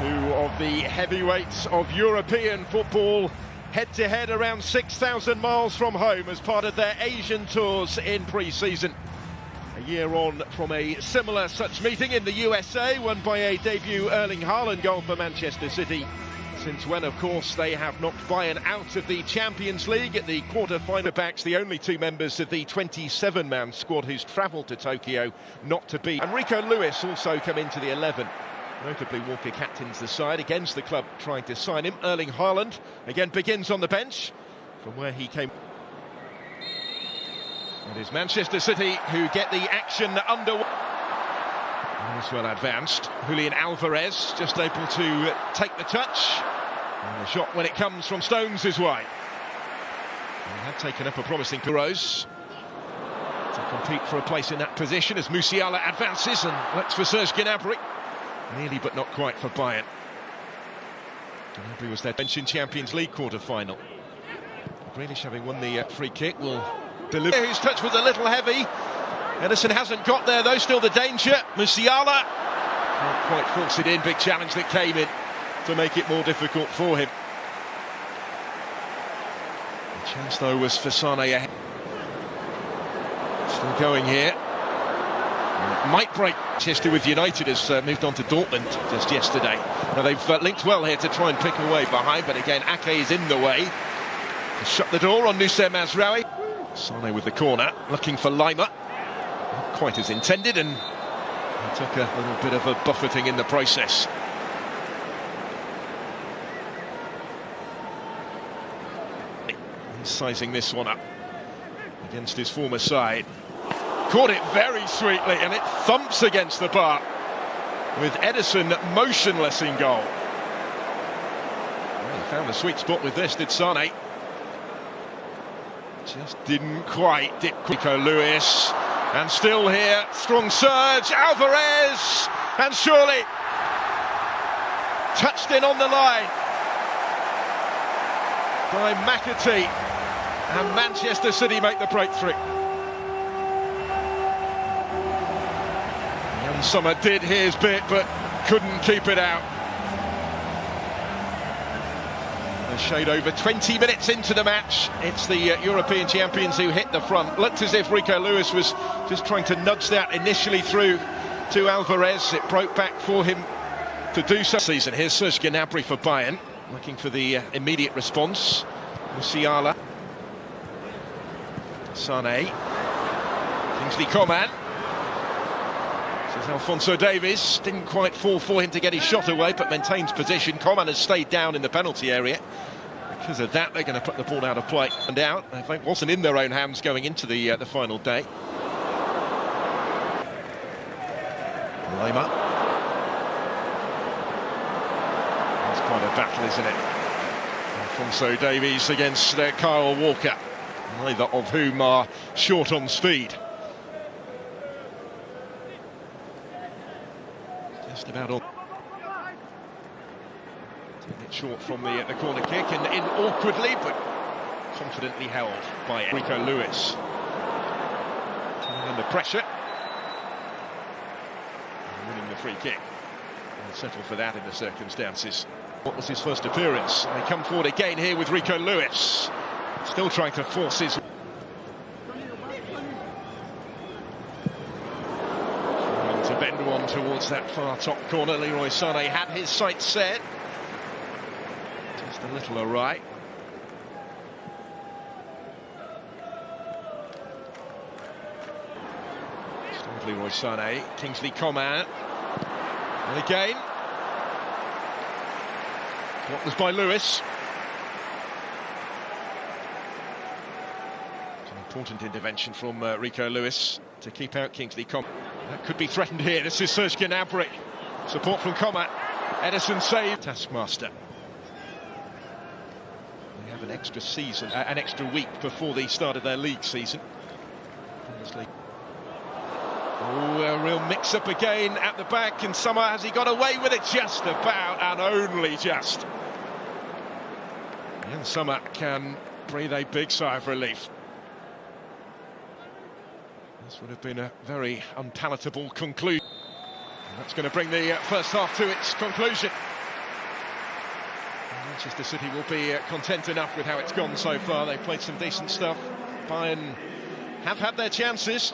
Two of the heavyweights of European football head-to-head around 6,000 miles from home as part of their Asian tours in pre-season. A year on from a similar such meeting in the USA, won by a debut Erling Haaland goal for Manchester City. Since when, of course, they have knocked Bayern out of the Champions League at the quarter-final. Backs the only two members of the 27-man squad who's travelled to Tokyo not to be. And Rico Lewis also come into the 11. Notably, Walker captains the side against the club trying to sign him. Erling Haaland again begins on the bench from where he came. It is Manchester City who get the action underway. As well advanced. Julian Alvarez just able to take the touch. And the shot when it comes from Stones is wide. He had taken up a promising Rose to compete for a place in that position as Musiala advances and looks for Serge Gnabry. Nearly but not quite for Bayern. Gnabry was their bench in Champions League quarter-final. Grealish, having won the free kick, will deliver. His touch was a little heavy. Ederson hasn't got there though, still the danger. Musiala can't quite force it in, big challenge that came in to make it more difficult for him. The chance though was for Sane ahead. Still going here. And it might break. Manchester with United has moved on to Dortmund just yesterday. Now they've linked well here to try and pick away behind, but again Ake is in the way. To shut the door on Nusayr Mazraoui. Sane with the corner, looking for Lima. Not quite as intended, and he took a little bit of a buffeting in the process. He's sizing this one up against his former side. Caught it very sweetly, and it thumps against the bar with Ederson motionless in goal. Well, he found the sweet spot with this, did Sane. Just didn't quite dip. Rico Lewis, and still here, strong surge, Alvarez, and surely touched in on the line by McAtee, and Manchester City make the breakthrough. Young Summer did his bit, but couldn't keep it out. A shade over 20 minutes into the match, it's the European champions who hit the front. Looked as if Rico Lewis was just trying to nudge that initially through to Alvarez. It broke back for him to do so. Season. Here's Serge Gnabry for Bayern, looking for the immediate response. Musiala, Sane, Kingsley Coman. This is Alphonso Davies. Didn't quite fall for him to get his shot away, but maintains position. Coman has stayed down in the penalty area. Because of that, they're going to put the ball out of play and out. I think it wasn't in their own hands going into the final day. Lima. It's quite a battle, isn't it? Alphonso Davies against Kyle Walker, neither of whom are short on speed. Just about on. Taking it short from the corner kick and in awkwardly but confidently held by Rico Lewis. Coming under pressure. And winning the free kick. And settle for that in the circumstances. What was his first appearance? They come forward again here with Rico Lewis. Still trying to force his... Trying to bend one towards that far top corner. Leroy Sané had his sights set. Just a little awry. Still Leroy Sané. Kingsley Coman. And again. What was by Lewis. It's an important intervention from Rico Lewis to keep out Kingsley Coman. That could be threatened here. This is Serge Gnabry. Support from Coman. Ederson saved. Taskmaster. They have an extra season, an extra week before the start of their league season. Oh, a real mix-up again at the back, and Summer, has he got away with it? Just about, and only just. And Summer can breathe a big sigh of relief. This would have been a very unpalatable conclusion. And that's going to bring the first half to its conclusion. Manchester City will be content enough with how it's gone so far. They've played some decent stuff. Bayern have had their chances.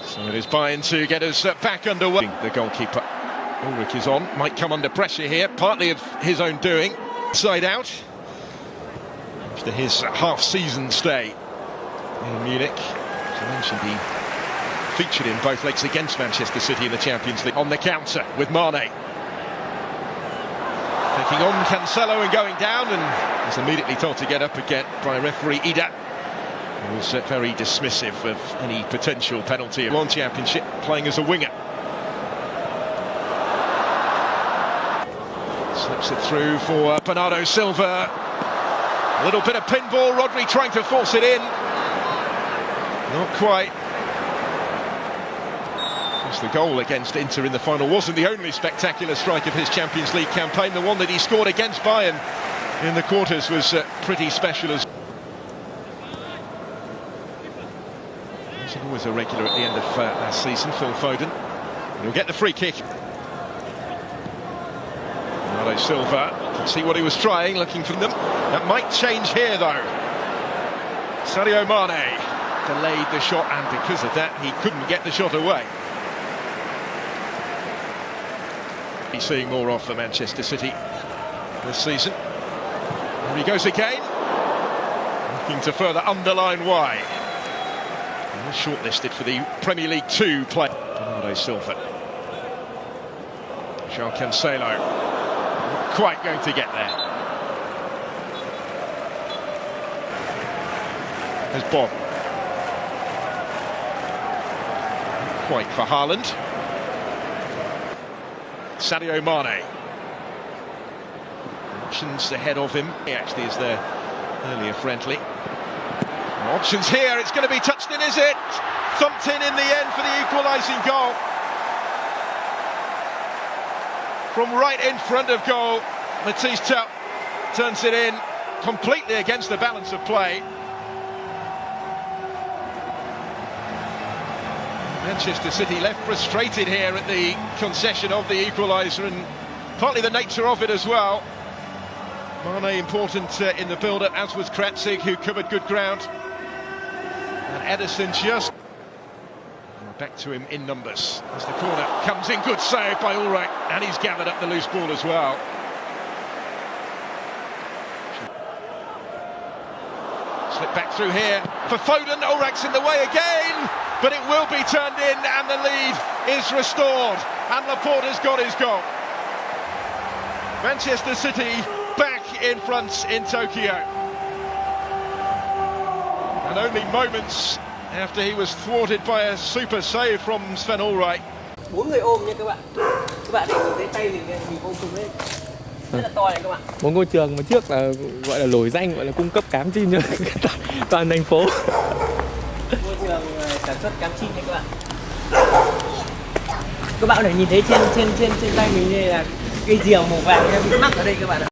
So it is Bayern to get us back underway. The goalkeeper, Ulrich, is on. Might come under pressure here, partly of his own doing. Side out. After his half-season stay in Munich. As I mentioned, he featured in both legs against Manchester City in the Champions League. On the counter with Mane. Taking on Cancelo and going down, and is immediately told to get up again by referee Ida. He was very dismissive of any potential penalty. One Championship, playing as a winger. Slips it through for Bernardo Silva. A little bit of pinball, Rodri trying to force it in. Not quite. The goal against Inter in the final wasn't the only spectacular strike of his Champions League campaign. The one that he scored against Bayern in the quarters was pretty special as he's always a regular at the end of last season, Phil Foden. He'll get the free kick. Bernardo Silva, can see what he was trying, looking for them. That might change here though. Sadio Mane delayed the shot, and because of that he couldn't get the shot away. He's seeing more of for Manchester City this season. There he goes again, looking to further underline why. He was shortlisted for the Premier League 2 play. Bernardo Silva. João Cancelo. Not quite going to get there. There's Bob. Not quite for Haaland. Sadio Mane. Options ahead of him. He actually is there earlier friendly. Options here, it's going to be touched in, is it? Thumped in the end for the equalising goal. From right in front of goal, Matisse Tupp turns it in completely against the balance of play. Manchester City left frustrated here at the concession of the equaliser, and partly the nature of it as well. Mane important in the build-up, as was Kratzig, who covered good ground. And Ederson just back to him in numbers as the corner comes in. Good save by Ulrich, and he's gathered up the loose ball as well. Slip back through here for Foden. Ulrich's in the way again, but it will be turned in, and the lead is restored, and Laporta's got his goal. Manchester City back in front in Tokyo, and only moments after he was thwarted by a super save from Sven Ulreich. 4 người ôm nha các bạn. Các bạn để nhìn thấy tay mình ôm cùng lên. Rất là to này các bạn. Một ngôi trường mà trước là gọi là nổi danh, gọi là cung cấp cám chim cho toàn thành phố. Ngôi trường sản xuất cám chim nha các bạn. Các bạn có thể nhìn thấy trên tay mình đây là cây diều màu vàng bị mắc ở đây các bạn ạ.